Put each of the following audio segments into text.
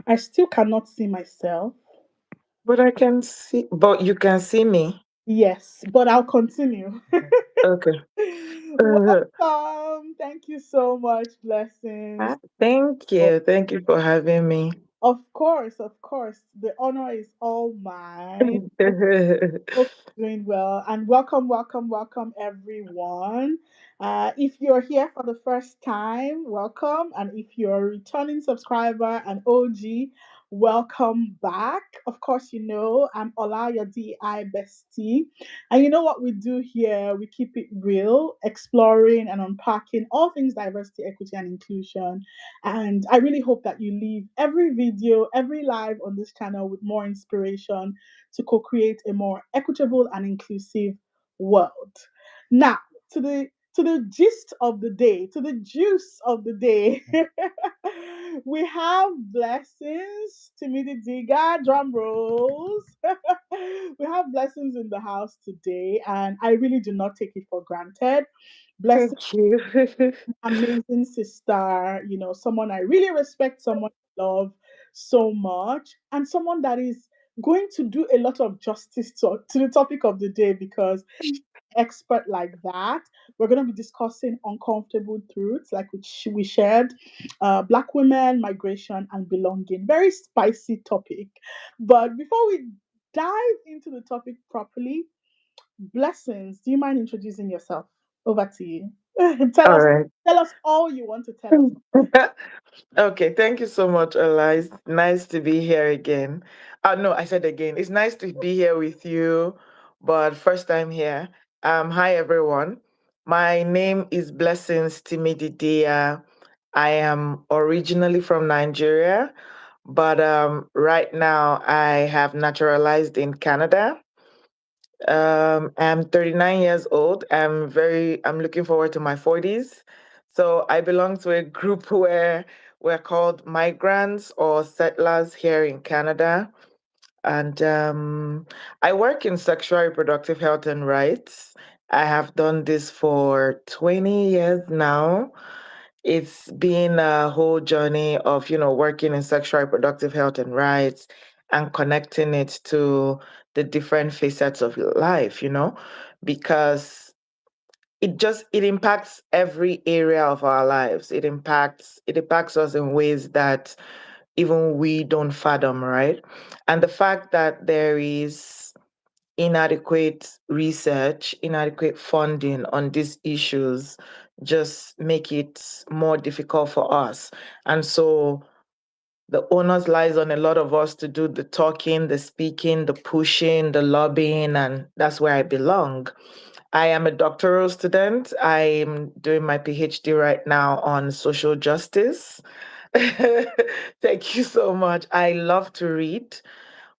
I still cannot see myself. But I can see, but you can see me. Yes, but I'll continue. Okay. Welcome. Thank you so much. Blessings. Thank Oh, you. Thank you for having me. of course, of course. The honor is all mine. Hope you're doing well. And welcome, welcome, welcome, everyone. If you're here for the first time, welcome. And if you're a returning subscriber and OG, welcome back. Of course, you know, I'm Ola, your DI bestie. And you know what we do here? We keep it real, exploring and unpacking all things diversity, equity, and inclusion. And I really hope that you leave every video, every live on this channel with more inspiration to co-create a more equitable and inclusive world. Now, to the gist of the day, to the juice of the day, we have blessings. Timidi Digha, drum rolls. We have blessings in the house today, and I really do not take it for granted. Blessings, Thank you. amazing sister, you know, someone I really respect, someone I love so much, and someone that is going to do a lot of justice to the topic of the day because expert like that. We're going to be discussing uncomfortable truths, like which we shared, Black women, migration, and belonging. Very spicy topic. But before we dive into the topic properly, blessings. Do you mind introducing yourself? Over to you. tell All us, right. tell us all you want to tell us. Okay, thank you so much, Ola. It's nice to be here again. No, I said again. It's nice to be here with you, but first time here. Hi everyone. My name is Blessings Timidi. I am originally from Nigeria, but right now I have naturalized in Canada. I'm 39 years old. I'm looking forward to my 40s. So I belong to a group where we're called migrants or settlers here in Canada. And I work in sexual reproductive health and rights. I have done this for 20 years now. It's been a whole journey of, working in sexual reproductive health and rights and connecting it to the different facets of life, because it impacts every area of our lives. It impacts us in ways that even we don't fathom, right? And the fact that there is inadequate research, inadequate funding on these issues just make it more difficult for us. And so the onus lies on a lot of us to do the talking, the speaking, the pushing, the lobbying, and that's where I belong. I am a doctoral student. I'm doing my PhD right now on social justice. Thank you so much. I love to read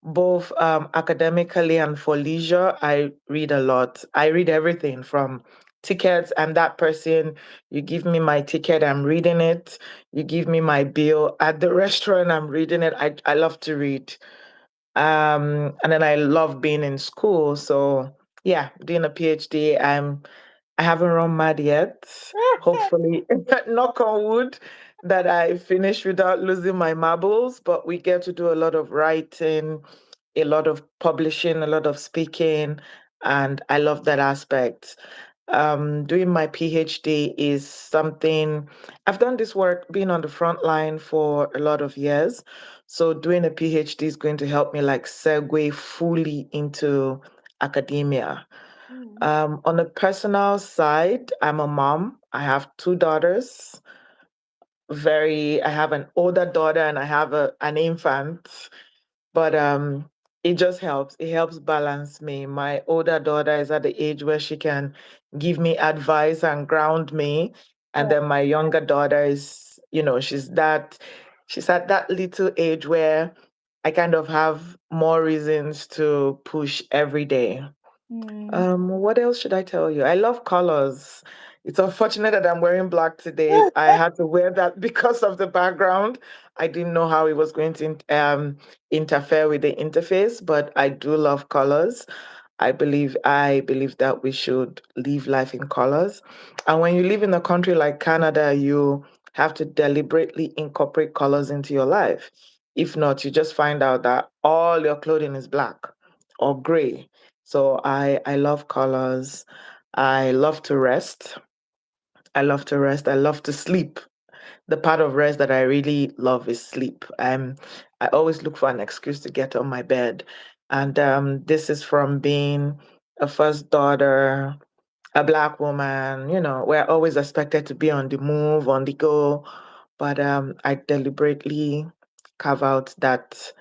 both academically and for leisure. I read a lot. I read everything from tickets. I'm that person. You give me my ticket, I'm reading it. You give me my bill at the restaurant, I'm reading it. I love to read. And then I love being in school. So yeah, doing a PhD. I haven't run mad yet. Hopefully, knock on wood, that I finish without losing my marbles. But we get to do a lot of writing, a lot of publishing, a lot of speaking, and I love that aspect. Doing my PhD is something I've done this work being on the front line for a lot of years. So doing a PhD is going to help me like segue fully into academia. Mm. On the personal side, I'm a mom. I have two daughters. I have an older daughter and I have an infant, but it just helps. It helps balance me. My older daughter is at the age where she can give me advice and ground me, and Yeah. then my younger daughter is, she's at that little age where I kind of have more reasons to push every day. Mm. What else should I tell you? I love colors. It's unfortunate that I'm wearing black today. I had to wear that because of the background. I didn't know how it was going to interfere with the interface, but I do love colors. I believe that we should live life in colors. And when you live in a country like Canada, you have to deliberately incorporate colors into your life. If not, you just find out that all your clothing is black or gray. So I love colors. I love to rest. I love to rest. I love to sleep. The part of rest that I really love is sleep. I always look for an excuse to get on my bed. And this is from being a first daughter, a Black woman, we're always expected to be on the move, on the go. But I deliberately carve out that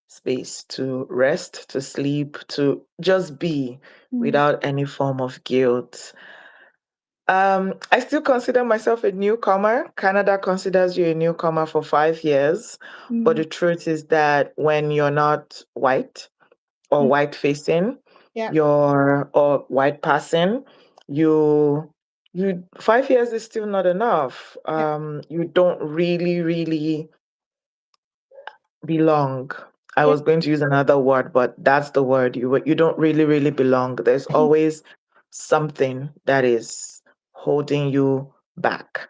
space to rest, to sleep, to just be Mm, without any form of guilt. I still consider myself a newcomer. Canada considers you a newcomer for 5 years. But mm, the truth is that when you're not white or mm. white facing, Yeah. you're or white passing, you 5 years is still not enough. Yeah. You don't really, really belong. I Yeah. was going to use another word, but that's the word. You don't really, really belong. There's always something that is holding you back.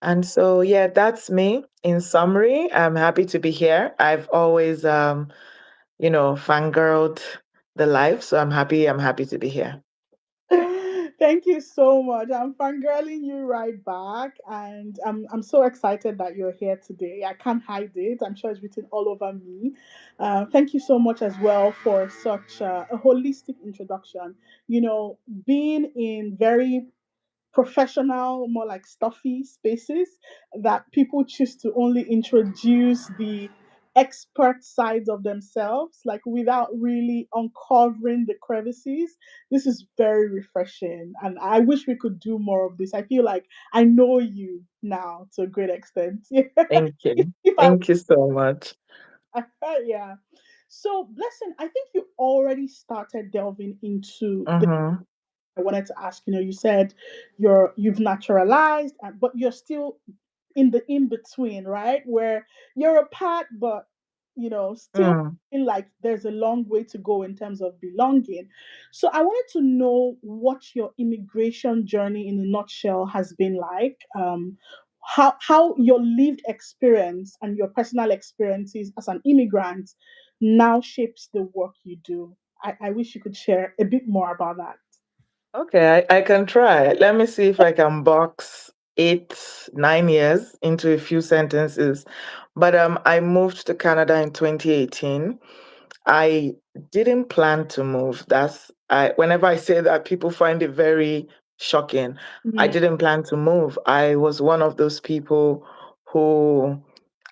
And so, yeah, that's me. In summary, I'm happy to be here. I've always, fangirled the life, so I'm happy to be here. Thank you so much. I'm fangirling you right back, and I'm so excited that you're here today. I can't hide it. I'm sure it's written all over me. Thank you so much as well for such a holistic introduction. You know, being in very professional, more like stuffy spaces that people choose to only introduce the expert sides of themselves, like without really uncovering the crevices. This is very refreshing, and I wish we could do more of this. I feel like I know you now to a great extent. Yeah. Thank if, you. if I, Thank you so much. yeah. So, Blessing, I think you already started delving into the Mm-hmm. I wanted to ask. You said you've naturalized, but you're still in the in between, right? Where you're a part, but still Mm. feel like there's a long way to go in terms of belonging. So I wanted to know what your immigration journey in a nutshell has been like. How your lived experience and your personal experiences as an immigrant now shapes the work you do. I wish you could share a bit more about that. Okay, I can try. Let me see if I can box 8, 9 years into a few sentences. But I moved to Canada in 2018. I didn't plan to move. Whenever I say that, people find it very shocking. I Mm, didn't plan to move. I was one of those people who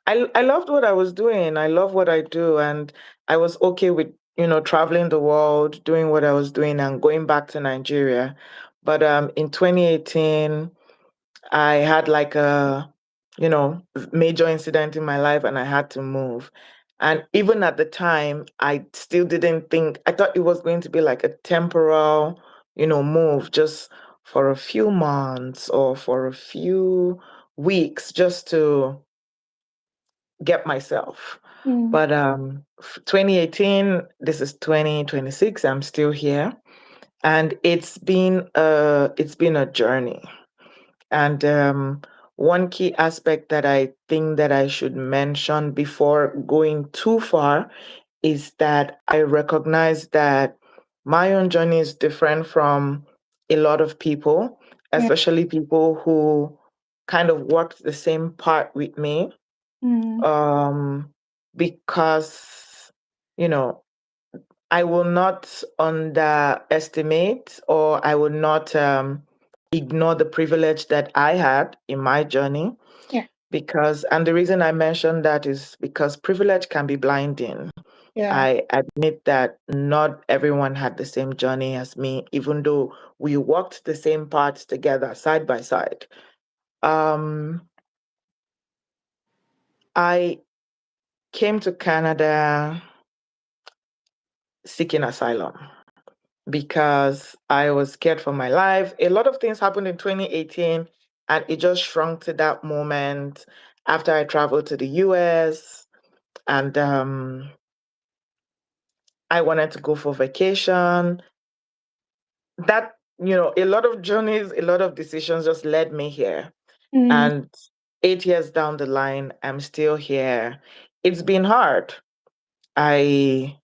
I loved what I was doing. I love what I do, and I was okay with traveling the world, doing what I was doing, and going back to Nigeria. But in 2018, I had like a you know major incident in my life, and I had to move. And even at the time, I still didn't think. I thought it was going to be like a temporal, move, just for a few months or for a few weeks, just to get myself. mm, But 2018, this is 2026. I'm still here, and it's been a journey. And one key aspect that I think that I should mention before going too far is that I recognize that my own journey is different from a lot of people, yeah, especially people who kind of worked the same part with me, mm, um, because, you know, I will not underestimate, or I will not ignore the privilege that I had in my journey. yeah, And the reason I mention that is because privilege can be blinding. yeah. I admit that not everyone had the same journey as me, even though we walked the same paths together, side by side. Um, I came to Canada seeking asylum because I was scared for my life. A lot of things happened in 2018, and it just shrunk to that moment after I traveled to the US, and I wanted to go for vacation. A lot of journeys, a lot of decisions just led me here. Mm, And 8 years down the line, I'm still here it's been hard. I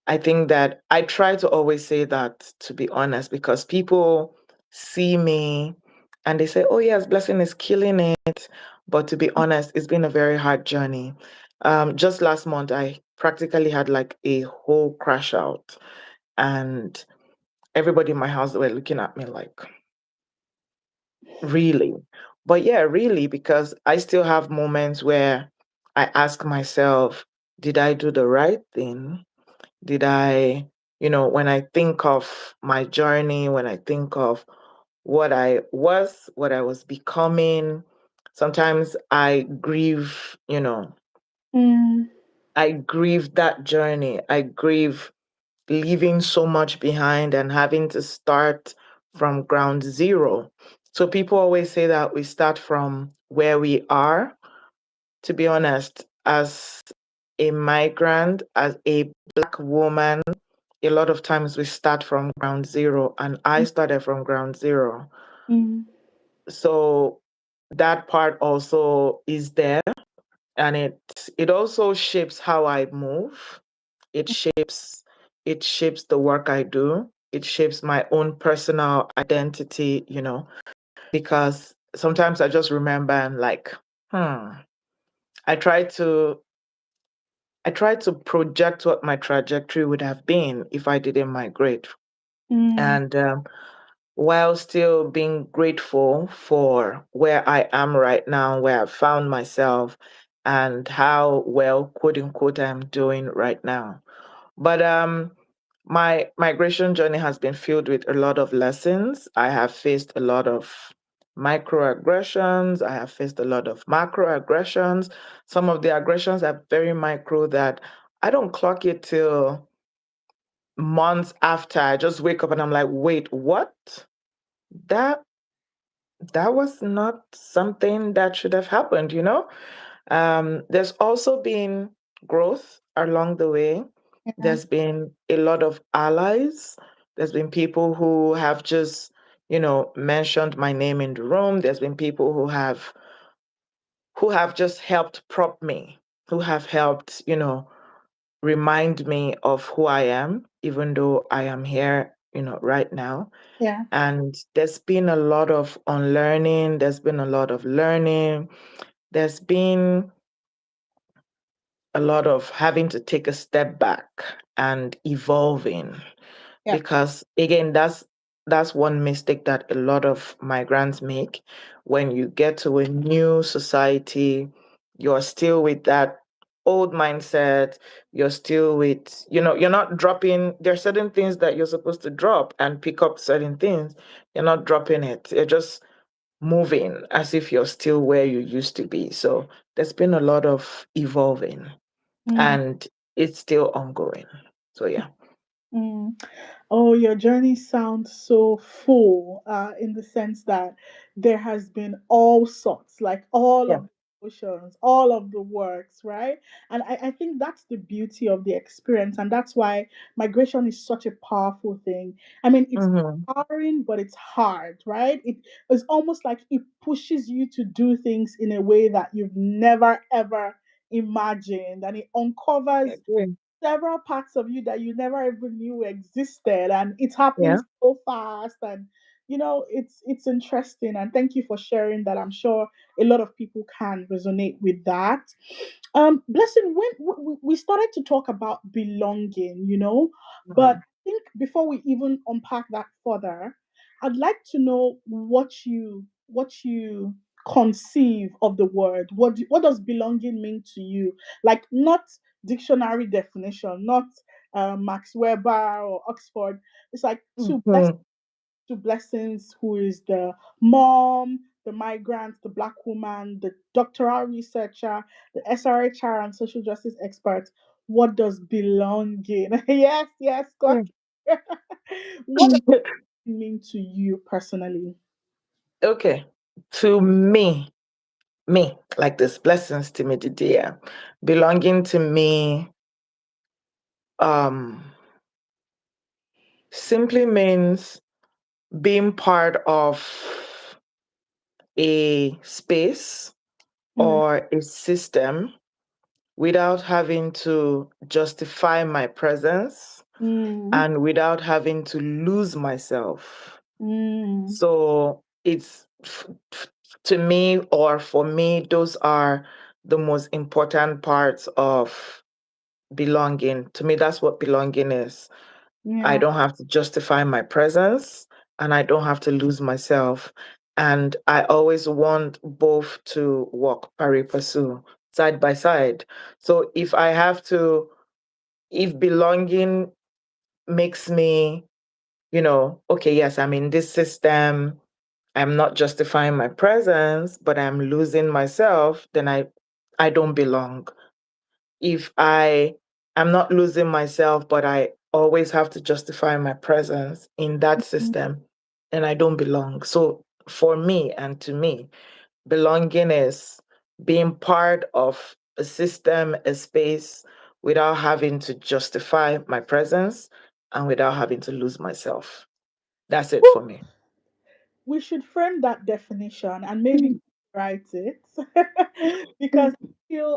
I think that I try to always say that, to be honest, because people see me and they say, "Oh yes, Blessing is killing it." But to be honest, it's been a very hard journey. Just last month, I practically had like a whole crash out, and everybody in my house were looking at me like, "Really?" But yeah, really, because I still have moments where I ask myself, "Did I do the right thing? Did I, when I think of my journey, when I think of what I was becoming, sometimes Mm, I grieve that journey. I grieve leaving so much behind and having to start from ground zero. So people always say that we start from where we are. To be honest, as a migrant, as a Black woman, a lot of times we start from ground zero, and I started from ground zero. mm, So that part also is there, and it also shapes how I move. It shapes the work I do. It shapes my own personal identity, because sometimes I just remember and like, I try to I try to project what my trajectory would have been if I didn't migrate. mm, And while still being grateful for where I am right now, where I've found myself, and how well, quote unquote, I'm doing right now. But my migration journey has been filled with a lot of lessons. I have faced a lot of microaggressions. I have faced a lot of macroaggressions. Some of the aggressions are very micro that I don't clock it till months after. I just wake up and I'm like, wait, what? That that was not something that should have happened. There's also been growth along the way. yeah, There's been a lot of allies. There's been people who have just, mentioned my name in the room. There's been people who have just helped prop me, who have helped, remind me of who I am, even though I am here, right now. yeah, And there's been a lot of unlearning, there's been a lot of learning, there's been a lot of having to take a step back and evolving, yeah, because again, that's one mistake that a lot of migrants make. When you get to a new society, you're still with that old mindset. You're still with, you're not dropping. There are certain things that you're supposed to drop and pick up certain things. You're not dropping it. You're just moving as if you're still where you used to be. So there's been a lot of evolving, mm, and it's still ongoing. So yeah. mm. Oh, your journey sounds so full, in the sense that there has been all sorts, like all Yeah. of the emotions, all of the works, right? And I think that's the beauty of the experience, and that's why migration is such a powerful thing. I mean, it's Mm-hmm. empowering, but it's hard, right? It is almost like it pushes you to do things in a way that you've never ever imagined, and it I uncovers agree. several parts of you that you never even knew existed, and it's happening Yeah. so fast. And it's interesting, and thank you for sharing that. I'm sure a lot of people can resonate with that. Blessing, when we started to talk about belonging, but Mhm. I think before we even unpack that further, I'd like to know what you conceive of the word. What does belonging mean to you? Like, not dictionary definition, not Max Weber or Oxford. It's like Mhm. two blessings, who is the mom, the migrant, the black woman, the doctoral researcher, the SRHR and social justice expert. What does belonging? Yes, yes, clock. Mm. What does it mean to you personally? Okay. To me, like this, blessings to me, dear. Belonging to me, um, simply means being part of a space Mm, or a system without having to justify my presence Mm, and without having to lose myself. mm, So to me, or for me, those are the most important parts of belonging. To me, that's what belonging is. I yeah. don't have to justify my presence and I don't have to lose myself. And I always want both to walk pari passu, side by side. So if belonging makes me, okay, yes, I'm in this system, I'm not justifying my presence, but I'm losing myself, then I don't belong. If I am not losing myself, but I always have to justify my presence in that Mm, system, then I don't belong. So for me and to me, belonging is being part of a system, a space, without having to justify my presence and without having to lose myself. That's it whew, for me. we should frame that definition and maybe write it because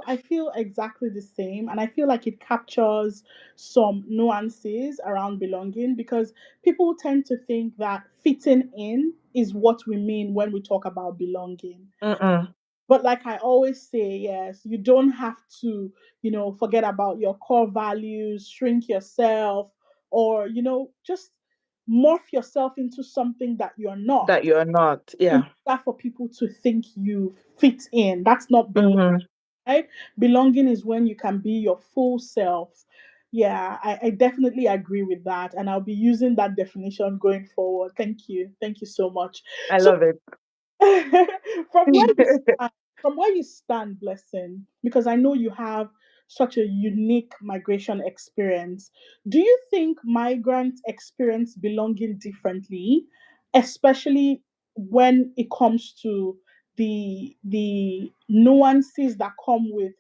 I feel exactly the same, and I feel like it captures some nuances around belonging, because people tend to think that fitting in is what we mean when we talk about belonging. Mm-mm. But like I always say, yes, you don't have to, forget about your core values, shrink yourself, or, just morph yourself into something that you're not That you're not. in Yeah. order for people to think you fit in. That's not belonging, Mm-hmm. right? Belonging is when you can be your full self. Yeah, I definitely agree with that. And I'll be using that definition going forward. Thank you. Thank you so much. I So love it. from where you stand, blessing, because I know you have such a unique migration experience. Do you think migrants experience belonging differently, especially when it comes to the nuances that come with,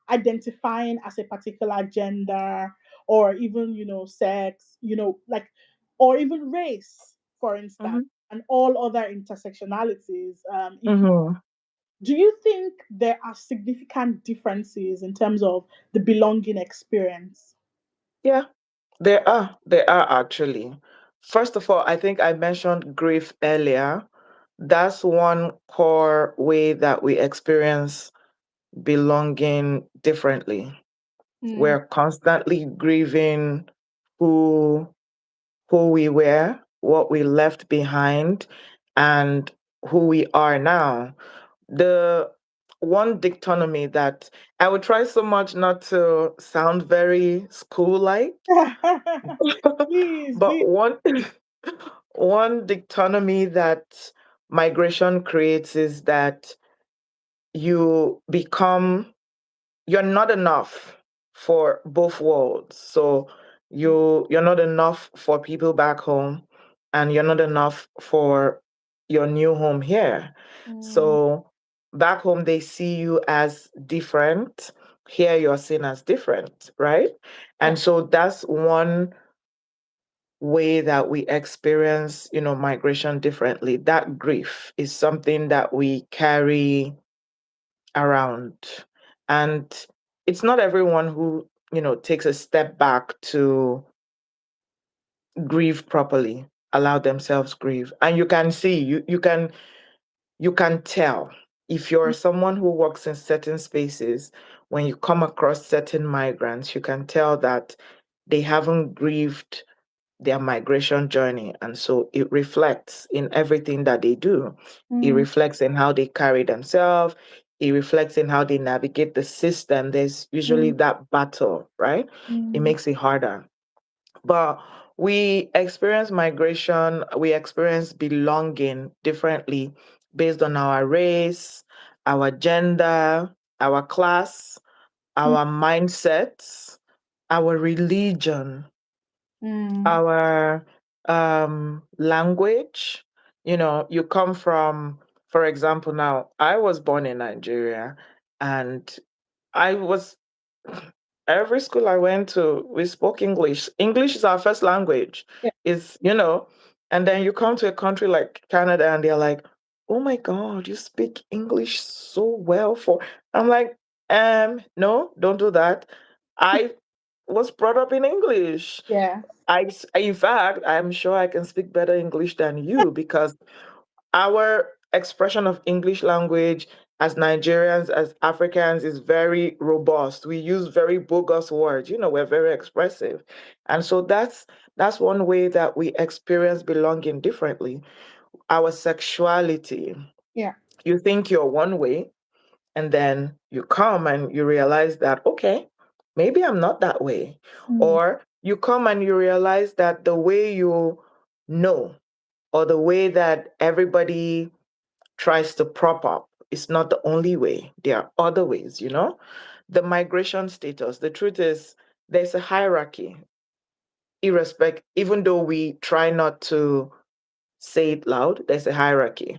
identifying as a particular gender, or even, sex, like, or even race, for instance, Mm-hmm. and all other intersectionalities. If you Mm-hmm. Do you think there are significant differences in terms of the belonging experience? Yeah, there are. There are actually. First of all, I think I mentioned grief earlier. That's one core way that we experience belonging differently. Mm, We're constantly grieving who who we were, what we left behind, and who we are now. The one dichotomy that I would try so much not to sound very school like, please, but please. one dichotomy that migration creates is that you become you're not enough for both worlds. So you're not enough for people back home and you're not enough for your new home here. Mm, So back home they see you as different. Here you're seen as different, right? yeah. And so that's one way that we experience, migration differently. That grief is something that we carry around. And it's not everyone who, takes a step back to grieve properly, allow themselves grieve. And you can see, you can tell if you're someone who works in certain spaces, when you come across certain migrants, you can tell that they haven't grieved their migration journey. And so it reflects in everything that they do. It Mm, reflects in how they carry themselves. It reflects in how they navigate the system. There's usually mm, that battle, right? It mm, makes it harder. But we experience belonging differently based on our race, our gender, our class, mm, our mindsets, our religion, mm. our language. You come from, for example, now I was born in Nigeria and I was, every school I went to, we spoke English. English is our first language. Yeah. And then you come to a country like Canada and they're like, oh my God, you speak English so well for, I'm like, No, don't do that. I was brought up in English. Yes. In fact, I'm sure I can speak better English than you because our expression of English language as Nigerians, as Africans, is very robust. We use very bogus words. We're very expressive. And so that's one way that we experience belonging differently. Our sexuality. Yeah. You think you're one way, and then you come and you realize that, okay, maybe I'm not that way. Mm. Or you come and you realize that the way you know, or the way that everybody tries to prop up is not the only way. There are other ways. The migration status, the truth is, there's a hierarchy, even though we try not to say it loud, there's a hierarchy.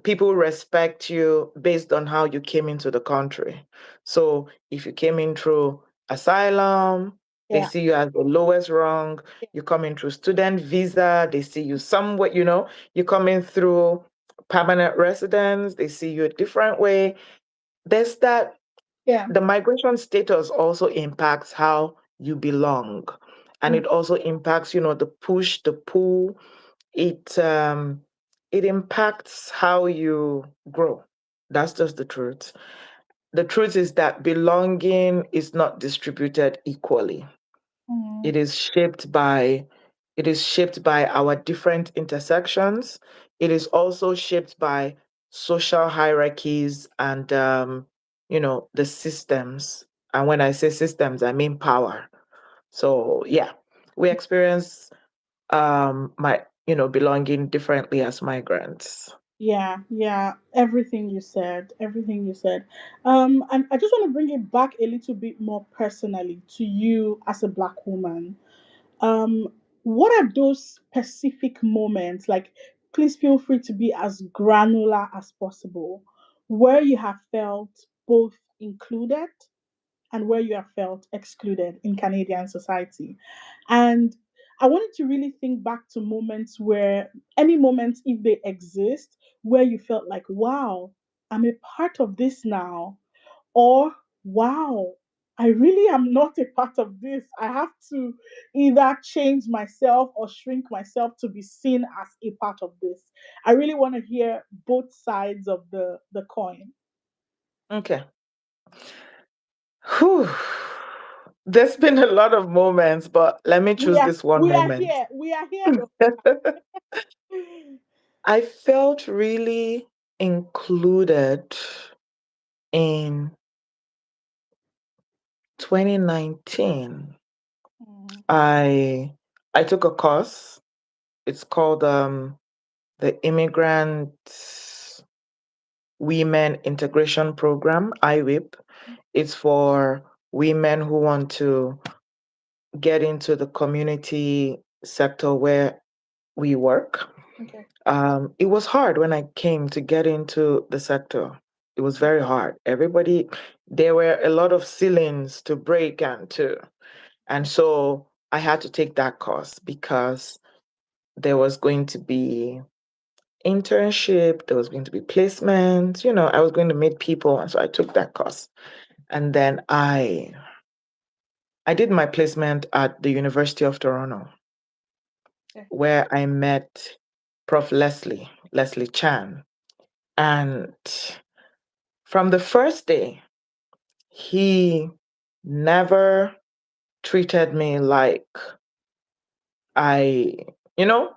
People respect you based on how you came into the country. So if you came in through asylum, they Yeah. see you as the lowest rung. Yeah. You come in through student visa, they see you somewhere. You come in through permanent residence, they see you a different way. There's that. Yeah. The migration status also impacts how you belong. And Mm. it also impacts, the push, the pull. It impacts how you grow. That's just the truth. The truth is that belonging is not distributed equally. Mm. It is shaped by our different intersections. It is also shaped by social hierarchies and the systems. And when I say systems, I mean power. So yeah, we experience belonging differently as migrants. Yeah, yeah, everything you said, everything you said. And I just want to bring it back a little bit more personally to you as a Black woman. Um, what are those specific moments? Like, please feel free to be as granular as possible, where you have felt both included and where you have felt excluded in Canadian society. And I wanted to really think back to moments where, any moments, if they exist, where you felt like, wow, I'm a part of this now, or wow, I really am not a part of this. I have to either change myself or shrink myself to be seen as a part of this. I really want to hear both sides of the coin. Okay. Whew. There's been a lot of moments, but let me We choose are this one we are moment. here. We are here. I felt really included in 2019. Mm, I I took a course. It's called the Immigrant Women Integration Program, IWIP. It's for women who want to get into the community sector where we work. okay. It was hard when I came to get into the sector. It was very hard. There were a lot of ceilings to break and so I had to take that course because there was going to be internship, there was going to be placement, I was going to meet people, and so I took that course. And then I did my placement at the University of Toronto, Okay. where I met Prof. Leslie Chan. And from the first day, he never treated me like I, you know,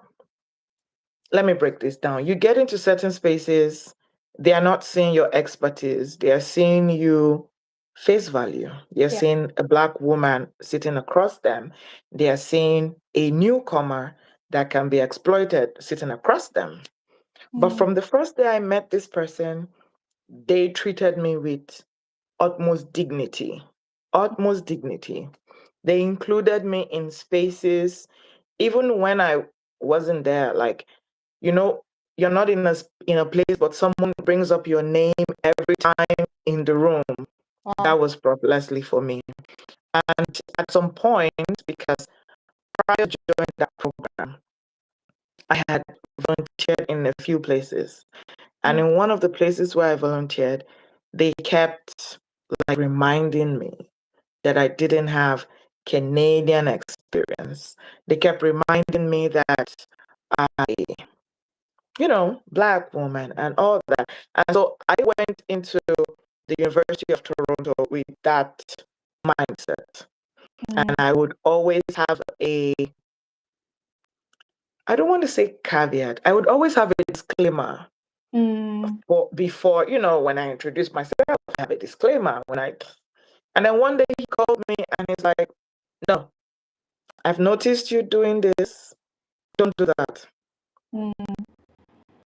let me break this down. You get into certain spaces, they are not seeing your expertise, they are seeing you face value. They're Yeah. seeing a Black woman sitting across them, they are seeing a newcomer that can be exploited sitting across them. But Mm, from the first day I met this person, they treated me with utmost dignity. Utmost dignity. They included me in spaces, even when I wasn't there. Like, you know, you're not in a place, but someone brings up your name every time in the room. wow. That was Prof. Leslie for me. And at some point, because prior to joining that program, I had volunteered in a few places. And Mm, in one of the places where I volunteered, they kept like reminding me that I didn't have Canadian experience. They kept reminding me that I, Black woman and all that. And so I went into the University of Toronto with that mindset. And Mm, I would always have I don't want to say caveat, I would always have a disclaimer mm, before, when I introduce myself, I have a disclaimer. And then one day he called me and he's like, no, I've noticed you doing this. Don't do that. mm,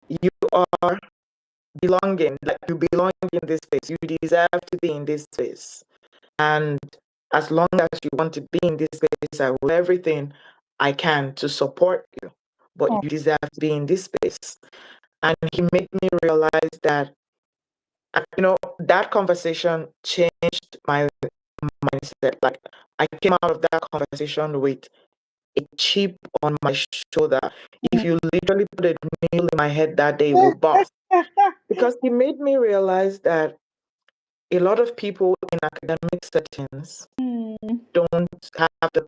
You are belonging, like you belong in this space. You deserve to be in this space. And as long as you want to be in this space, I will do everything I can to support you. But oh, you deserve to be in this space. And he made me realize that, that conversation changed my mindset. Like I came out of that conversation with a chip on my shoulder. If mm. you literally put a nail in my head that day, it will bust. Because he made me realize that a lot of people in academic settings Mm, don't have the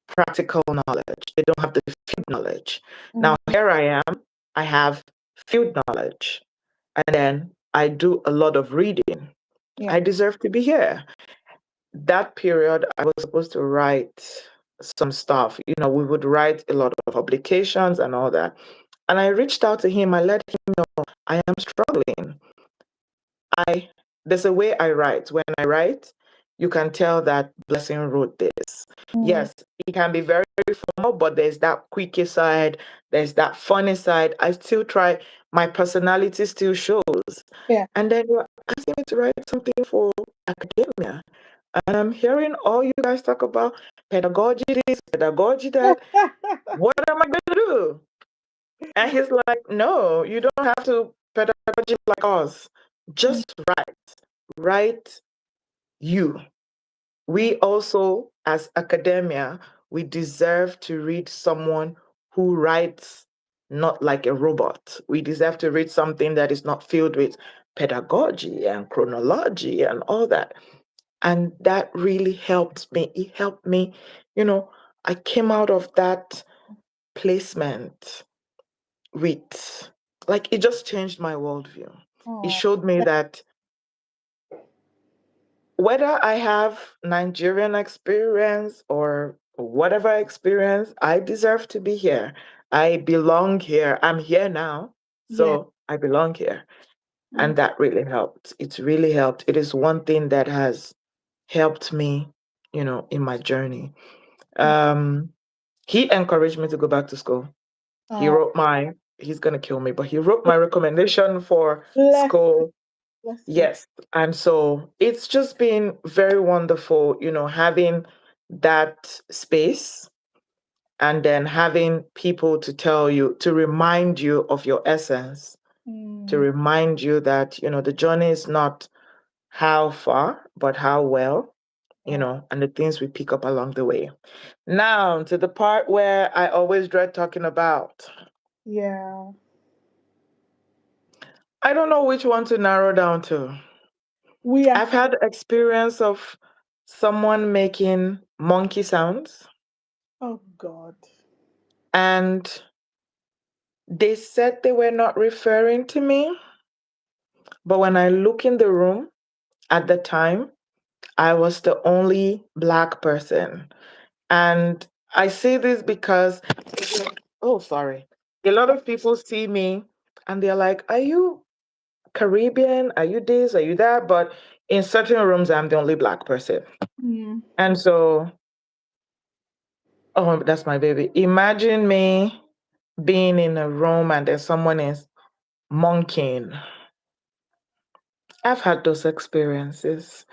practical knowledge. They don't have the field knowledge. mm, Now, here I am. I have field knowledge. And then I do a lot of reading. yeah. I deserve to be here. That period, I was supposed to write some stuff. We would write a lot of publications and all that. And I reached out to him. I let him know I am struggling. I There's a way I write. When I write, you can tell that Blessing wrote this. Mm, Yes, it can be very, very formal, but there's that quickie side, there's that funny side. I still try, my personality still shows. yeah. And then you're asking me to write something for academia. And I'm hearing all you guys talk about pedagogy this, pedagogy that. What am I going to do? And he's like, no, you don't have to pedagogy like us. Mm, Just write you. mm, We also, as academia, we deserve to read someone who writes not like a robot. We deserve to read something that is not filled with pedagogy and chronology and all that. And that really helped me. It helped me, you know, I came out of that placement with, like, it just changed my worldview. It oh, showed me that whether I have Nigerian experience or whatever experience, I deserve to be here. I belong here. I'm here now. yeah. So I belong here. Mm, And that really helped. It's really helped. It is one thing that has helped me, in my journey. mm, Um, he encouraged me to go back to school. oh, He's gonna kill me, but he wrote my recommendation for bless, school. bless you. Yes. And so it's just been very wonderful, having that space and then having people to tell you, to remind you of your essence, to Mm, remind you that, the journey is not how far, but how well, oh, and the things we pick up along the way. Now, to the part where I always dread talking about. yeah. I don't know which one to narrow down to. We are. I've had experience of someone making monkey sounds, Oh God. and they said they were not referring to me, but when I look in the room at the time, I was the only Black person. And I say this because, oh, sorry. A lot of people see me and they're like, are you Caribbean? Are you this? Are you that? But in certain rooms, I'm the only Black person. Mm, And so, oh, that's my baby. Imagine me being in a room and then someone is monkeying. I've had those experiences.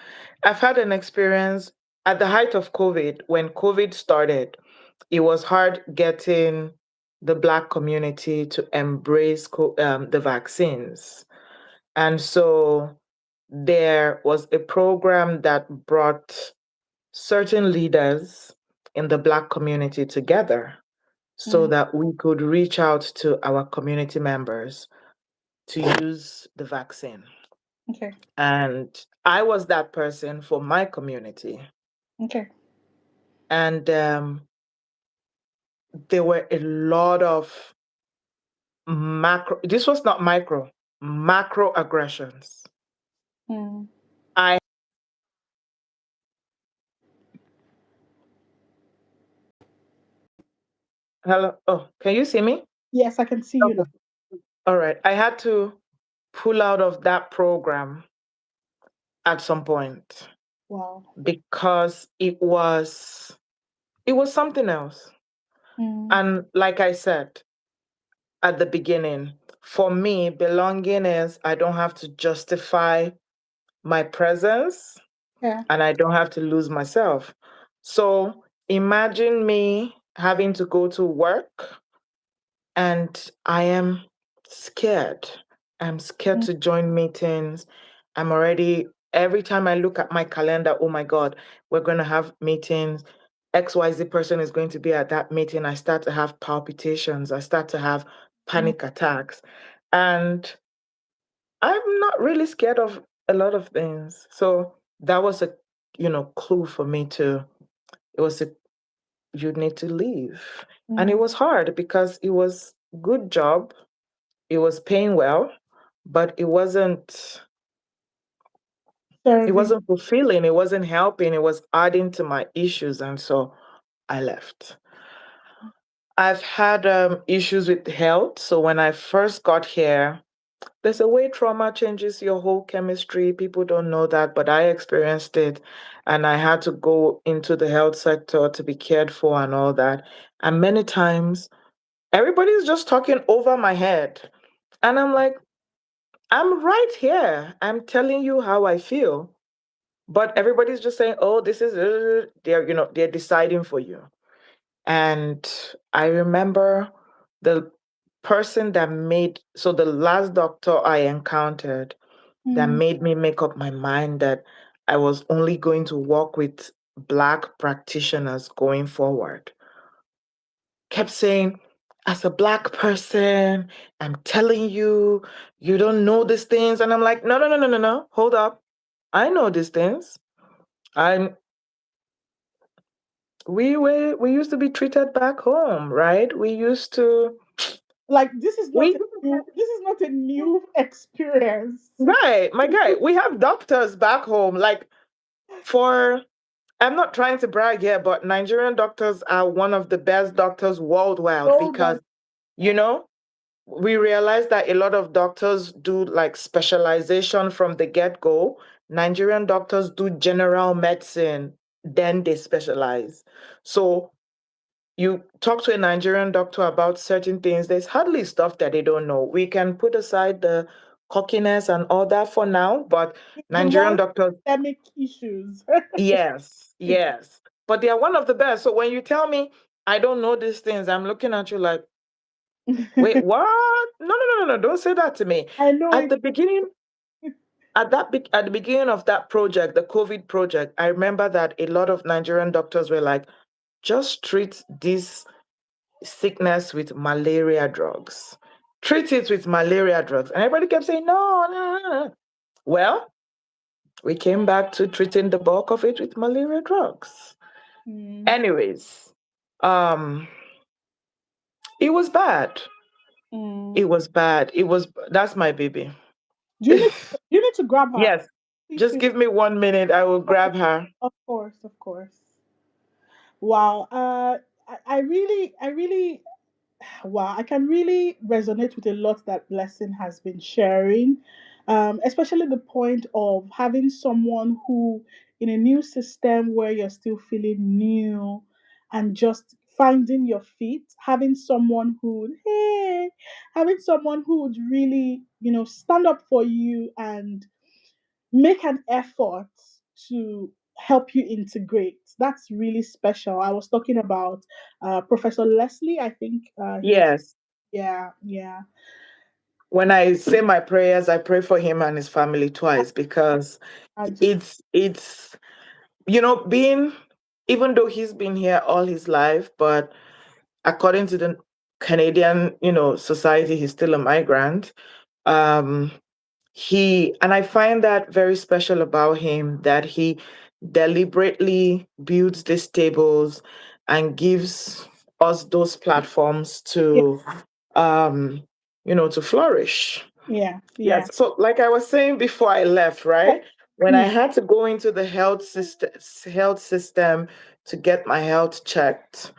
I've had an experience at the height of COVID. When COVID started, it was hard getting the Black community to embrace the vaccines. And so there was a program that brought certain leaders in the Black community together so mm, that we could reach out to our community members to use the vaccine. Okay. And I was that person for my community. Okay. And there were a lot of this was not micro, macro aggressions. Mm. I, hello, oh, can you see me? Yes, I can see you now. Okay. All right. I had to pull out of that program at some point Wow. because it was something else. Mm. And like I said at the beginning, for me, belonging is I don't have to justify my presence Yeah. and I don't have to lose myself. So imagine me having to go to work and I am scared. I'm scared Mm. to join meetings. I'm already, every time I look at my calendar, oh my God, we're going to have meetings. XYZ person is going to be at that meeting. I start to have palpitations. I start to have Mm. panic attacks. And I'm not really scared of a lot of things. So that was a, clue for me to, it was a, you need to leave. And it Mm. was hard because it was good job. It was paying well, but it Serving. wasn't fulfilling. It wasn't helping. It was adding to my issues. And so I left. I've had issues with health. So when I first got here, there's a way trauma changes your whole chemistry. People don't know that, but I experienced it. And I had to go into the health sector to be cared for and all that. And many times, everybody's just talking over my head. And I'm like, I'm right here. I'm telling you how I feel. But everybody's just saying, oh, this is, they're deciding for you. And I remember the person that so the last doctor I encountered that Mm. made me make up my mind that I was only going to work with Black practitioners going forward, kept saying, as a Black person, I'm telling you, you don't know these things. And I'm like, no, no, no, no, no, no. Hold up. I know these things. I'm we used to be treated back home, right? We used to Like this is not we a new. This is not a new experience. right, my guy, we have doctors back home. Like for I'm not trying to brag here, but Nigerian doctors are one of the best doctors worldwide Oh my. because you know we realize that a lot of doctors do like specialization from the get-go. Nigerian doctors do general medicine, then they specialize. So you talk to a Nigerian doctor about certain things, there's hardly stuff that they don't know. We can put aside the cockiness and all that for now, but The Nigerian more doctors, systemic issues. yes, yes. But they are one of the best. So when you tell me I don't know these things, I'm looking at you like, wait, what? No, no, no, no, no, don't say that to me. I know At it. the beginning, at the beginning of that project, the COVID project, I remember that a lot of Nigerian doctors were like, just treat this sickness with malaria drugs. Treat it with malaria drugs. And everybody kept saying, no, no, no, no. Well, we came back to treating the bulk of it with malaria drugs. Mm. Anyways, um, it was bad. Mm. It was bad. That's my baby. Do you need you need to grab her? Yes. Please Just do. give me 1 minute. I will grab her. Of course, of course. Wow. I really, wow, I can really resonate with a lot that Blessing has been sharing, especially the point of having someone who, in a new system where you're still feeling new and just finding your feet, having someone who, hey, having someone who would really, stand up for you and make an effort to help you integrate. That's really special. I was talking about Professor Leslie. I think he's, Yes. yeah, yeah. When I say my prayers, I pray for him and his family twice because I just, it's being, even though he's been here all his life, but according to the Canadian, society, he's still a migrant. Um, And I find that very special about him, that he deliberately builds these tables and gives us those platforms Yeah. to um to flourish. Yeah. Yeah. Yes. So like I was saying before I left, right? When I Mm, had to go into the health system to get my health checked,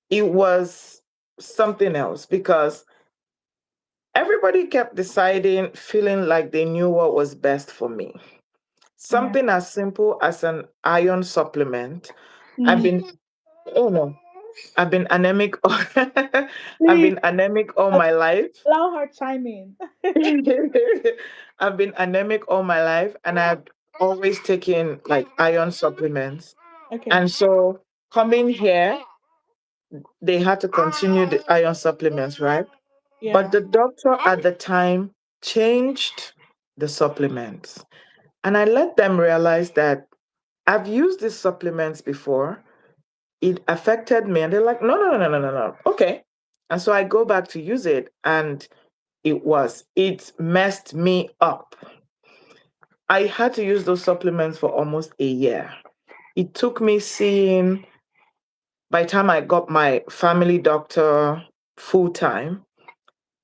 it was something else because everybody kept deciding, feeling like they knew what was best for me. yeah. Something as simple as an iron supplement. I've Mm. been, oh no, I've been anemic. I've Please been anemic all my life. allow her chime in. I've been anemic all my life, and I've always taken like iron supplements. Okay. And so coming here, they had to continue the iron supplements, right? But Yeah. the doctor at the time changed the supplements. And I let them realize that I've used these supplements before. It affected me. And they're like, no, no, no, no, no, no, no. Okay. And so I go back to use it. And it messed me up. I had to use those supplements for almost a year. It took me seeing, by the time I got my family doctor full time,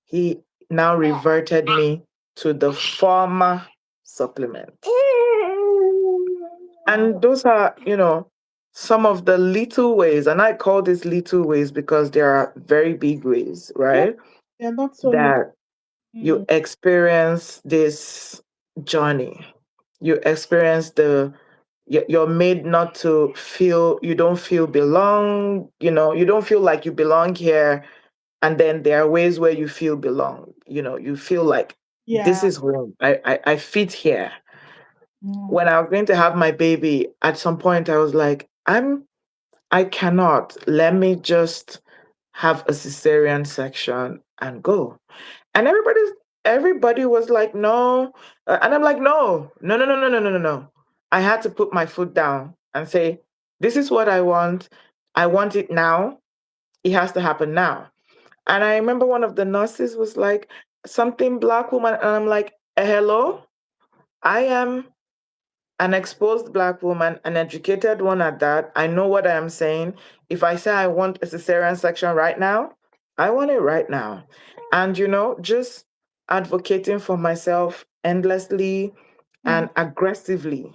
he now reverted me to the former supplement. Wow. And those are, some of the little ways, and I call these little ways because there are very big ways, Yeah. right? They're not so little. That you Mm. experience this journey. You experience you're made not to feel, you don't feel belong, you don't feel like you belong here. And then there are ways where you feel belong, you feel like this Yeah. is home. I fit here. Mm. When I was going to have my baby, at some point I was like, I cannot. Let me just have a cesarean section and go. And everybody was like, no. And I'm like, no, no, no, no, no, no, no, no, no. I had to put my foot down and say, this is what I want. I want it now. It has to happen now. And I remember one of the nurses was like, something black woman. And I'm like, hello? I am an exposed black woman, an educated one at that. I know what I am saying. If I say I want a cesarean section right now, I want it right now. And, just advocating for myself endlessly Mm. and aggressively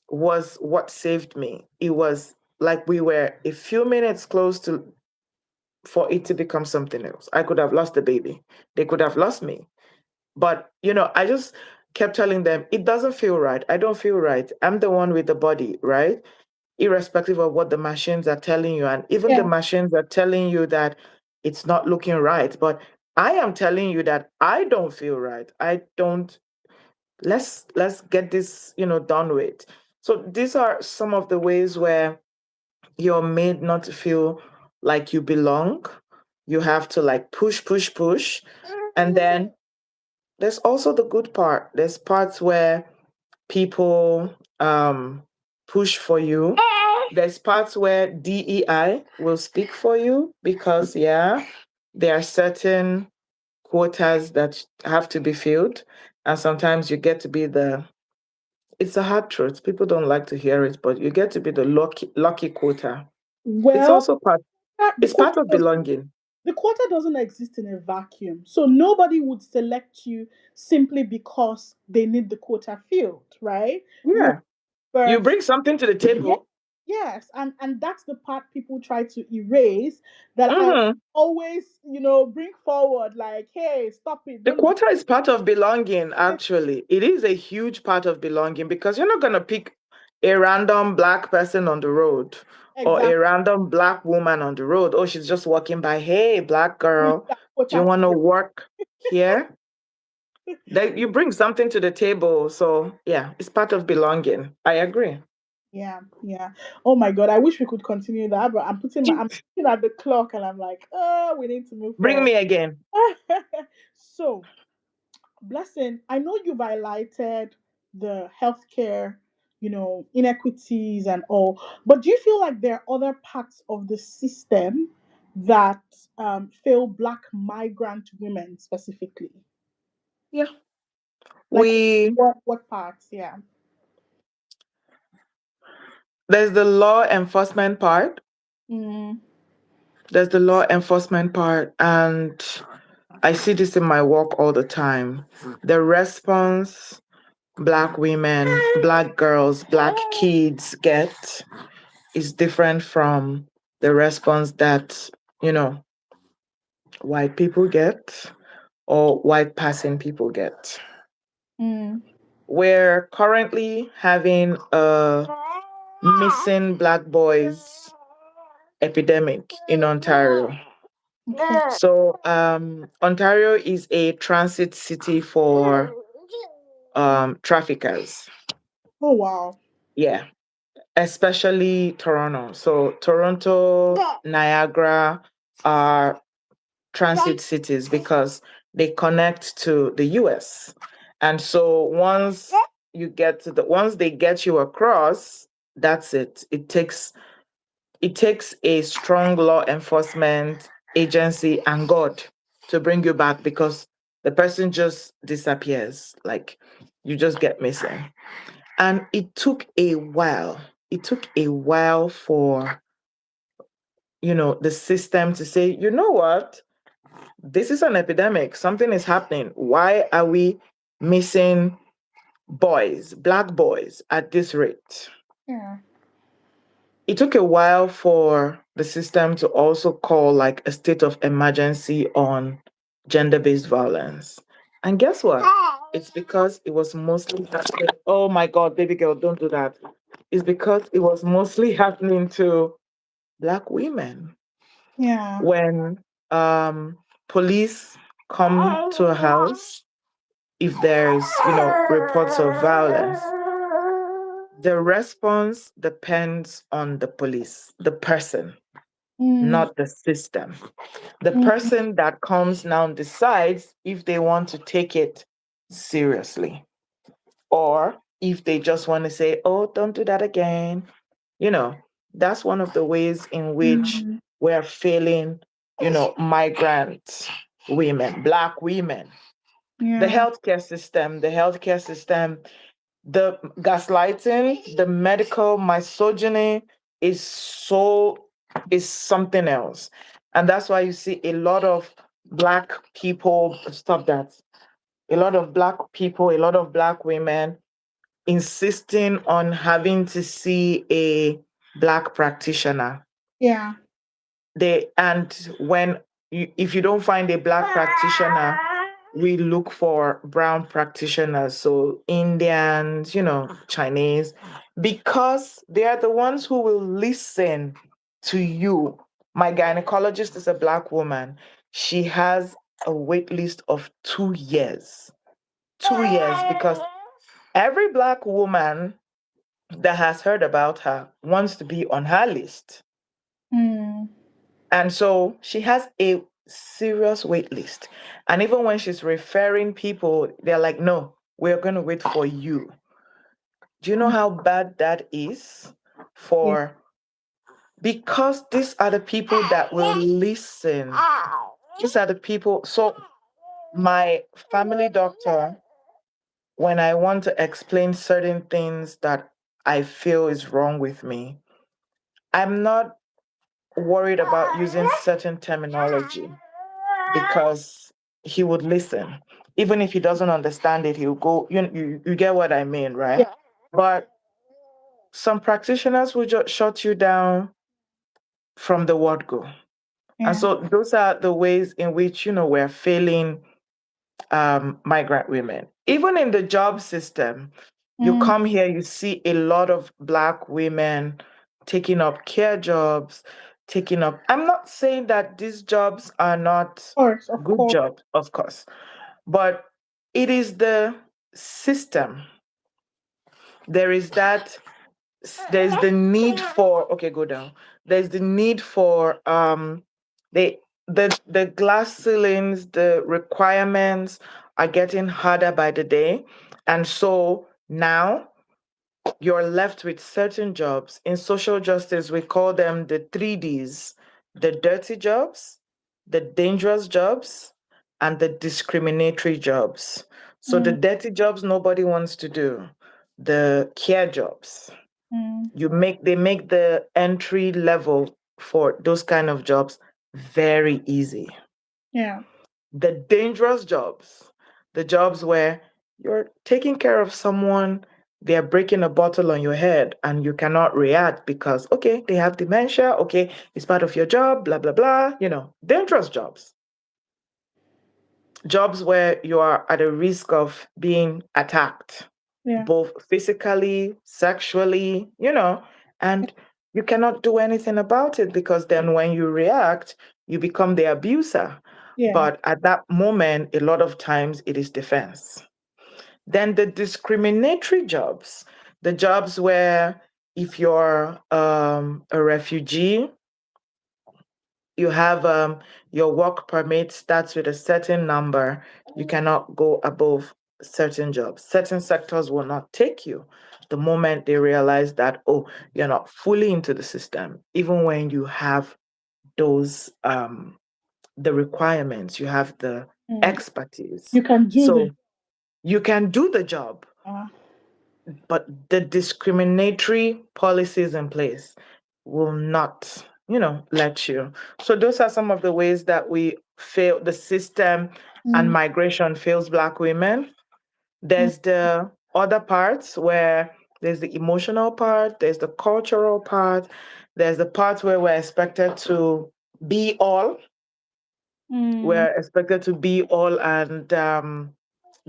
was what saved me. It was like we were a few minutes close to for it to become something else. I could have lost the baby. They could have lost me. But, I just kept telling them, it doesn't feel right. I don't feel right. I'm the one with the body, right? Irrespective of what the machines are telling you. And even the Yeah. machines are telling you that it's not looking right. But I am telling you that I don't feel right. I don't let's get this, done with. So these are some of the ways where you're made not to feel like you belong. You have to like push, push, push. And then there's also the good part. There's parts where people push for you. There's parts where DEI will speak for you because, yeah, there are certain quotas that have to be filled. And sometimes you get to be it's a hard truth. People don't like to hear it, but you get to be the lucky quota. It's Well, also part, the it's quota part of does belonging. the quota doesn't exist in a vacuum. So nobody would select you simply because they need the quota filled, right? You Yeah. You first. bring something to the Yeah. table. Yes, and that's the part people try to erase, that I Mhm. always, bring forward, like, hey, stop it, The don't do quota is part of belonging, it. actually. It is a huge part of belonging because you're not going to pick a random black person on the road or a Exactly. random black woman on the road. Oh, she's just walking by. Hey, black Bring girl, that do you quota want to to work here? That you bring something to the table. So, yeah, it's part of belonging. I agree. Yeah, yeah. Oh my God, I wish we could continue that, but I'm looking at the clock and I'm like, oh, we need to move Bring forward. me again. So, Blessing, I know you've highlighted the healthcare, inequities and all, but do you feel like there are other parts of the system that fail Black migrant women specifically? Yeah. Like We what parts? Yeah. There's the law enforcement part. Mm, There's the law enforcement part, and I see this in my work all the time. The response Black women, Black girls, Black kids get is different from the response that, you know, white people get or white passing people get. mm, We're currently having a missing Black boys epidemic in Ontario. okay. So, Ontario is a transit city for traffickers. Oh wow. Yeah, especially Toronto. So, Toronto, Niagara are transit cities because they connect to the US. And so once they get you across, that's it. It takes a strong law enforcement agency and God to bring you back because the person just disappears. Like you just get missing. And it took a while. It took a while for, the system to say, you know what? This is an epidemic. Something is happening. Why are we missing boys, Black boys, at this rate? Yeah. It took a while for the system to also call like a state of emergency on gender based violence. And guess what? It's because it was mostly happening. Oh my God, baby girl, don't do that. It's because it was mostly happening to Black women. Yeah. When police come to a house, if there's, reports of violence, the response depends on the police, the person, Mm, not the system. The mm, person that comes now decides if they want to take it seriously or if they just want to say, oh, don't do that again. You know, that's one of the ways in which mm, we're failing, migrant women, Black women. yeah. The healthcare system, the gaslighting, the medical misogyny is so is something else. And that's why you see a lot of Black people, stop that. A lot of Black people, a lot of Black women insisting on having to see a Black practitioner. Yeah. And when if you don't find a Black practitioner, we look for brown practitioners, so Indians, Chinese, because they are the ones who will listen to you. My gynecologist is a Black woman. She has a wait list of 2 years. 2 years, because every Black woman that has heard about her wants to be on her list. Mm, And so she has a serious wait list. And even when she's referring people, they're like, no, we're going to wait for you. Do you know mm, how bad that is? yeah. For Because these are the people that will listen. These are the people. So my family doctor, when I want to explain certain things that I feel is wrong with me, I'm not worried about using certain terminology because he would listen. Even if he doesn't understand it, he'll go, you get what I mean, right? Yeah. But some practitioners will just shut you down from the word go. And Yeah. so those are the ways in which, we're failing migrant women. Even in the job system, you Mm, of come here, you see a lot of Black women taking up care jobs, I'm not saying that these jobs are not course. Of good course. jobs, of course, but it is the system. There is that, there's the need for, okay, go down. There's the need for, the, the glass ceilings, the requirements are getting harder by the day. And so now you're left with certain jobs. In social justice, we call them the 3Ds: the dirty jobs, the dangerous jobs, and the discriminatory jobs. So the Mm, dirty jobs nobody wants to do, the care jobs, mm, they make the entry level for those kind of jobs very easy. yeah, The dangerous jobs, the jobs where you're taking care of someone, they're breaking a bottle on your head and you cannot react because, okay, they have dementia, okay, it's part of your job, blah, blah, blah, dangerous jobs. Jobs where you are at a risk of being attacked, yeah, both physically, sexually, and you cannot do anything about it because then when you react, you become the abuser. yeah, But at that moment, a lot of times it is defense. Then the discriminatory jobs, the jobs where if you're a refugee, you have your work permit starts with a certain number. You cannot go above certain jobs. Certain sectors will not take you the moment they realize that, oh, you're not fully into the system, even when you have those the requirements, you have the mm. expertise. You can do the So you can do the job, uh, but the discriminatory policies in place will not, let you. So those are some of the ways that we fail the system and mm, migration fails Black women. mm, There's the other parts where there's the emotional part, there's the cultural part, there's the part where we're expected to be all. mm, We're expected to be all and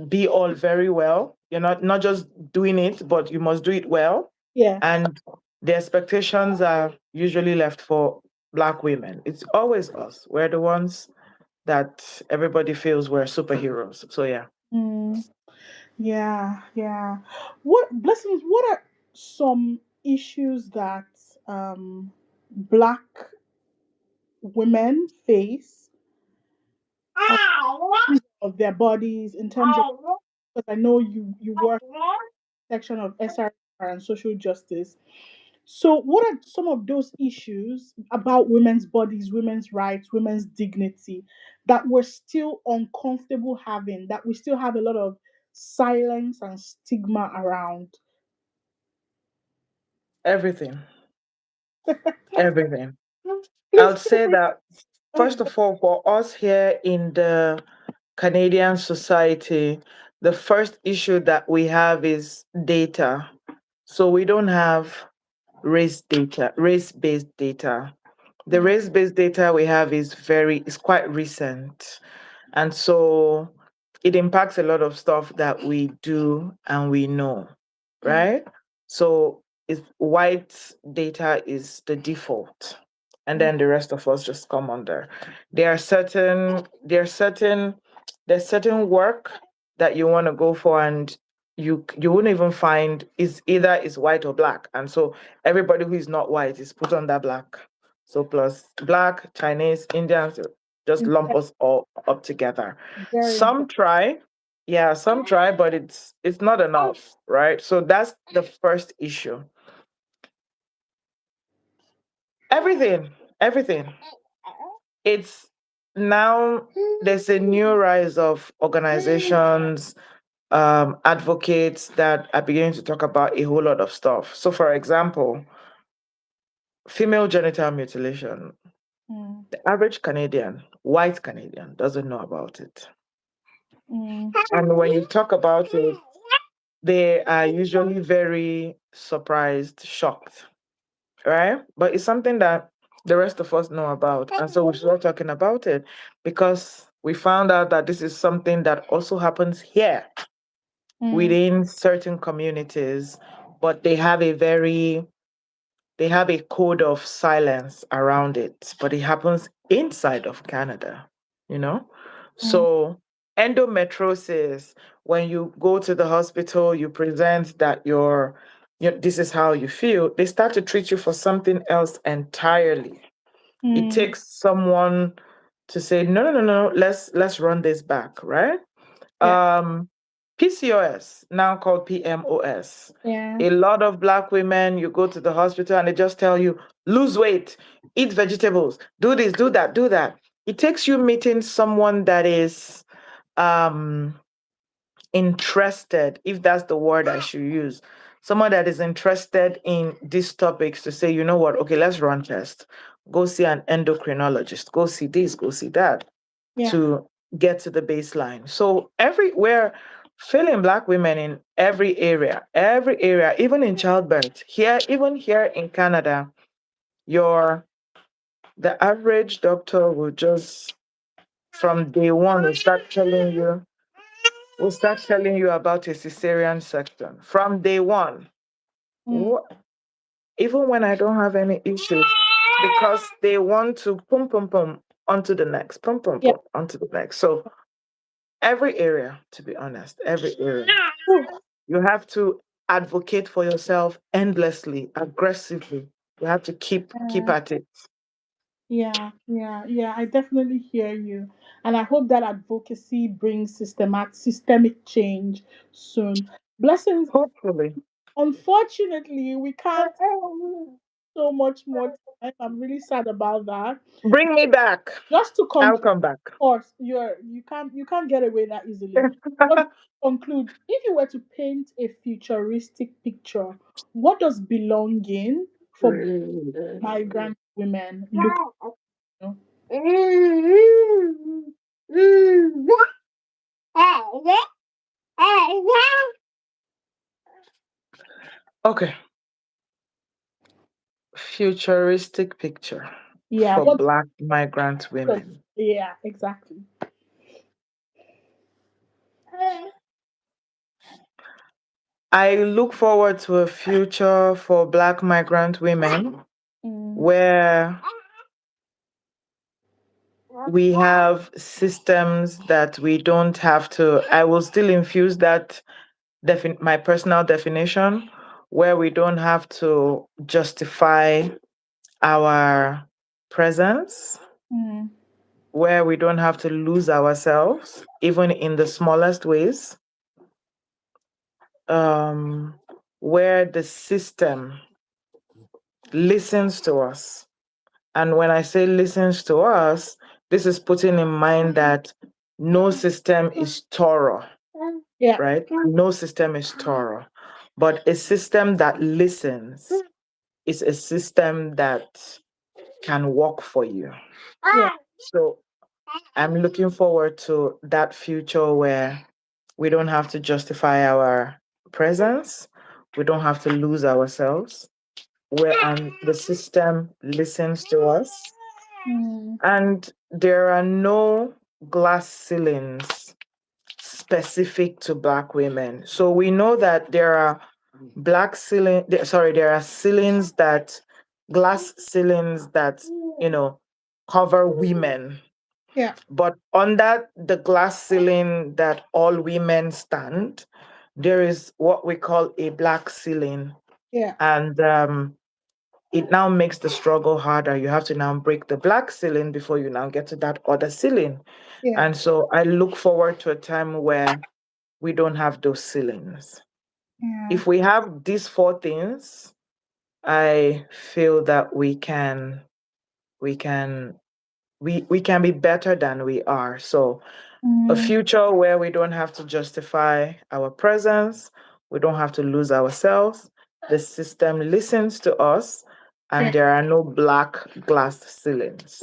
be all very well. You're not just doing it, but you must do it well. yeah. And the expectations are usually left for Black women. It's always us. We're the ones that everybody feels we're superheroes. So yeah. Mm, yeah, yeah. What blessings? What are some issues that black women face uh, of their bodies in terms of? Because I know you work section of SR and social justice. So, what are some of those issues about women's bodies, women's rights, women's dignity that we're still uncomfortable having, that we still have a lot of silence and stigma around? Everything. Everything. I Please would feel say free. that first of all, for us here in the Canadian society, the first issue that we have is data. So we don't have race-based data. The Mm, race-based data we have is quite recent. And so it impacts a lot of stuff that we do and we know, mm, right? So it's white data is the default. And mm, then the rest of us just come under. There's certain work that you want to go for and you wouldn't even find is white or black. And so everybody who is not white is put on that black. So plus black, Chinese, Indians, just mm, lump us all up together. very Some important. try, yeah, some try, but it's not enough, right? So that's the first issue. Everything, everything. It's now there's a new rise of organizations, advocates that are beginning to talk about a whole lot of stuff. So, for example, female genital mutilation. Mm, The average Canadian, white Canadian, doesn't know about it. mm, And when you talk about it, they are usually very surprised, shocked, right? But it's something that the rest of us know about. And so we start talking about it because we found out that this is something that also happens here mm, within certain communities, but they have a code of silence around it, but it happens inside of Canada, you know? mm, So, endometriosis, when you go to the hospital, you present that this is how you feel, they start to treat you for something else entirely. It mm, takes someone to say, no, no, no, no, let's run this back, right? yeah, um PCOS, now called PMOS. yeah, A lot of Black women, you go to the hospital and they just tell you, lose weight, eat vegetables, do this, do that, do that. It takes you meeting someone that is um interested, if that's the word I should use, someone that is interested in these topics to say, you know what, okay, let's run tests, go see an endocrinologist, go see this, go see that, Yeah. to get to the baseline. So everywhere, failing Black women in every area, even in childbirth, here, even here in Canada, your the average doctor will just from day one will start telling you about a cesarean section from day one. Mm. Wh- Even when I don't have any issues, because they want to pum pum pum onto the next, pum pum Yeah. pum onto the next. So every area, to be honest, every area, Oh, you have to advocate for yourself endlessly, aggressively. You have to keep yeah. at it. Yeah, yeah, yeah. I definitely hear you, and I hope that advocacy brings systemic change soon. Blessings. Hopefully. Unfortunately, we can't so much more time. I'm really sad about that. Bring me back. Just to I'll conclude, come back. of course, you can't get away that easily. But to conclude, if you were to paint a futuristic picture, what does belonging for migrant women look like? Okay. Futuristic picture Yeah, for what Black migrant does women. yeah, exactly. I look forward to a future for Black migrant women Mm, where we have systems that we don't have to. I will still infuse that my personal definition, where we don't have to justify our presence, mm, where we don't have to lose ourselves, even in the smallest ways, um, where the system listens to us. And when I say listens to us, this is putting in mind that no system is thorough, yeah, right? No system is thorough. But a system that listens is a system that can work for you. yeah, So I'm looking forward to that future where we don't have to justify our presence, we don't have to lose ourselves, where the system listens to us, mm, and there are no glass ceilings specific to Black women. So we know that there are there are ceilings that glass ceilings that, you know, cover women. yeah, But under the glass ceiling that all women stand, there is what we call a black ceiling. yeah, And it now makes the struggle harder. You have to now break the black ceiling before you now get to that other ceiling. yeah, And so I look forward to a time where we don't have those ceilings. yeah. If we have these four things, I feel that we can we can be better than we are. So a Mm, future where we don't have to justify our presence, we don't have to lose ourselves, the system listens to us, yeah. and there are no black glass ceilings.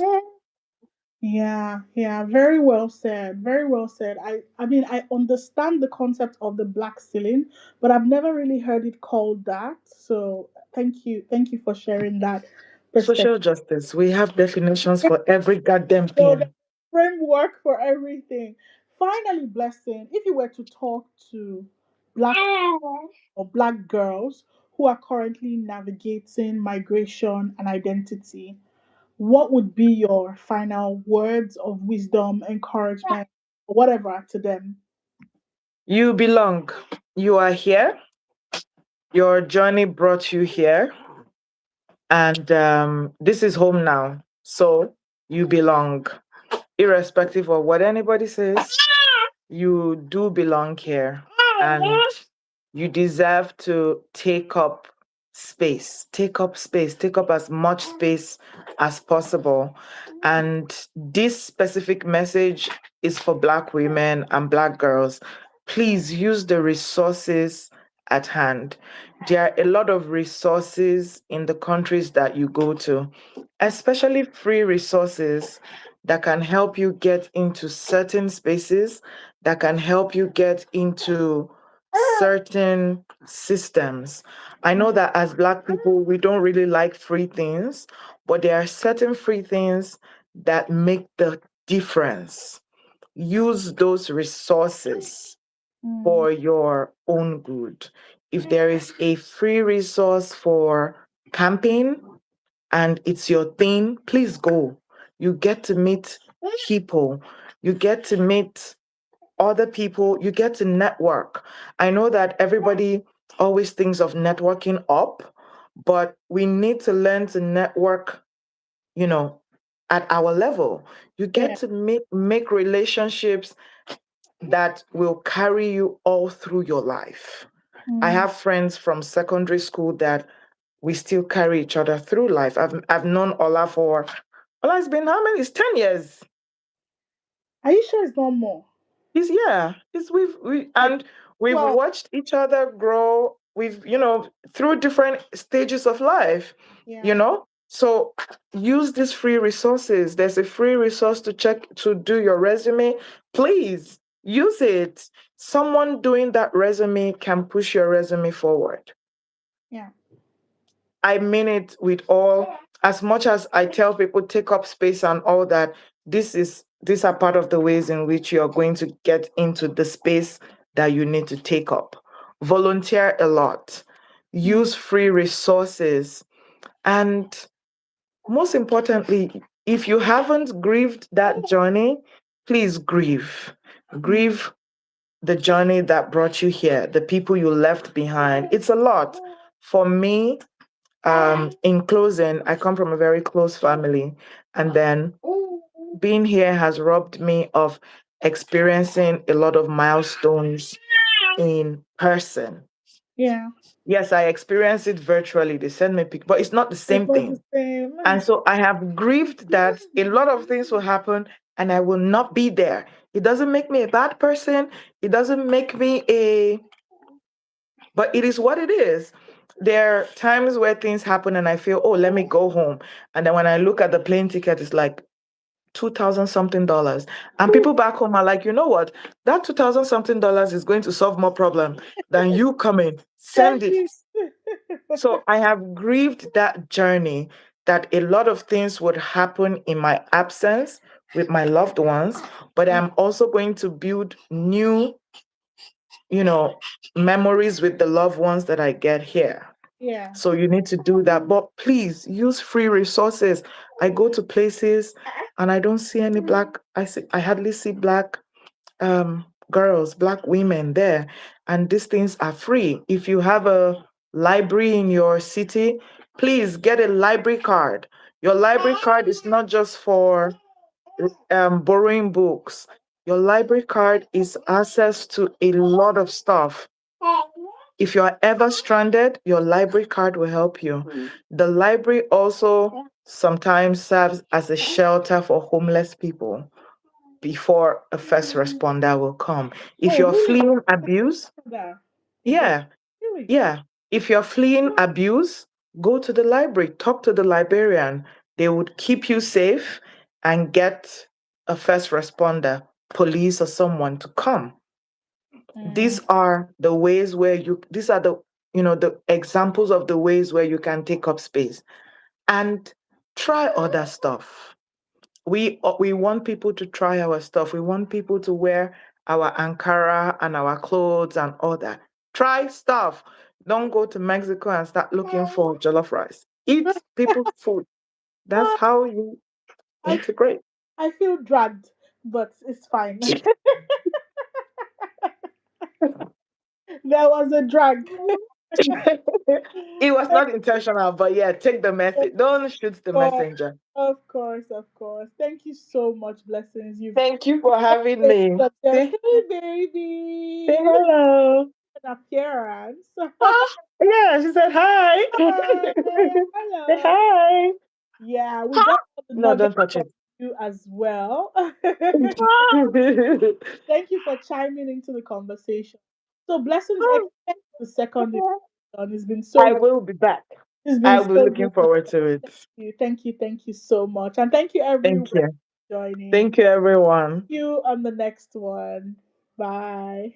Yeah, yeah, very well said. Very well said. I mean, I understand the concept of the black ceiling, but I've never really heard it called that. So thank you for sharing that perspective. Social justice, we have definitions for every goddamn So the thing. framework for everything. Finally, blessing. If you were to talk to black or black girls who are currently navigating migration and identity, what would be your final words of wisdom, encouragement, or whatever to them? You belong. You are here. Your journey brought you here. And this is home now. So you belong. Irrespective of what anybody says, you do belong here. And you deserve to take up space. Take up space. Take up as much space as possible. And this specific message is for Black women and Black girls. please use the resources at hand. There are a lot of resources in the countries that you go to, especially free resources that can help you get into certain spaces, that can help you get into certain systems. I know Mm, that as Black people, we don't really like free things, but there are certain free things that make the difference. Use those resources mm, for your own good. If there is a free resource for camping and it's your thing, please go. You get to meet people, you get to meet other people, you get to network. I know that everybody always thinks of networking up, but we need to learn to network, you know, at our level. You get yeah. to make relationships that will carry you all through your life. I Mm. have friends from secondary school that we still carry each other through life. I've known Ola for Ola has been how many? It's 10 years. Are you sure it's not more? It's yeah. It's Like, and we've well, watched each other grow. We've through different stages of life. You yeah. know, so use these free resources. There's a free resource to check to do your resume. Please use it. Someone doing that resume can push your resume forward. Yeah. I mean it with all, as much as I tell people take up space and all that, these are part of the ways in which you're going to get into the space that you need to take up. Volunteer a lot. Mm, Use free resources. And most importantly, if you haven't grieved that journey, please grieve. mm, Grieve the journey that brought you here, the people you left behind. It's a lot. For me, in closing, I come from a very close family, and then being here has robbed me of experiencing a lot of milestones in person. yeah. Yes, I experienced it virtually. They send me pic, but it's not the It's same not the thing. And same. so I have grieved that a lot of things will happen and I will not be there. It doesn't make me a bad person. It doesn't make me a but it is what it is. There are times where things happen and I feel, oh, let me go home. And then when I look at the plane ticket, it's like 2,000 something dollars. And people back home are like, you know what? That 2,000 something dollars is going to solve more problem than you coming. Send Send it. it. So I have grieved that journey that a lot of things would happen in my absence with my loved ones, but Mm, I'm also going to build new, you know, memories with the loved ones that I get here. yeah. So you need to do that. But please use free resources. I go to places and I don't see any black, I hardly see black girls, black women there. And these things are free. If you have a library in your city, please get a library card. Your library card is not just for borrowing books. Your library card is access to a lot of stuff. If you are ever stranded, your library card will help you. The library also sometimes serves as a shelter for homeless people before a first responder will come. If Oh, you're really? fleeing abuse, That you get yeah, really? yeah. If you're fleeing abuse, go to the library, talk to the librarian. They would keep you safe and get a first responder, police, or someone to come. Mm, These are the ways where these are the, the examples of the ways where you can take up space and try other stuff. We want people to try our stuff. We want people to wear our Ankara and our clothes and all that. Try stuff. Don't go to Mexico and start looking for jollof rice. Eat people's food. That's ah, how you I integrate. I feel dragged, but it's fine. There was a drag. It was not intentional, but yeah, take the message. Don't shoot the Of messenger. of course, of course. Thank you so much, Blessings. You've Thank you for having made me. such a Say, hey say baby hello. an appearance. Ah, yeah, she said hi. Hi, Say hello. hi. Yeah, we Huh? got all the No, nuggets don't touch from it. you as well. Thank you for chiming into the conversation. So blessings, expect the second edition. It's been I so will be back. it's been I'll be so looking good. forward to it. Thank you so much. And thank you everyone Thank you. for joining. Thank you, everyone. See you on the next one. Bye.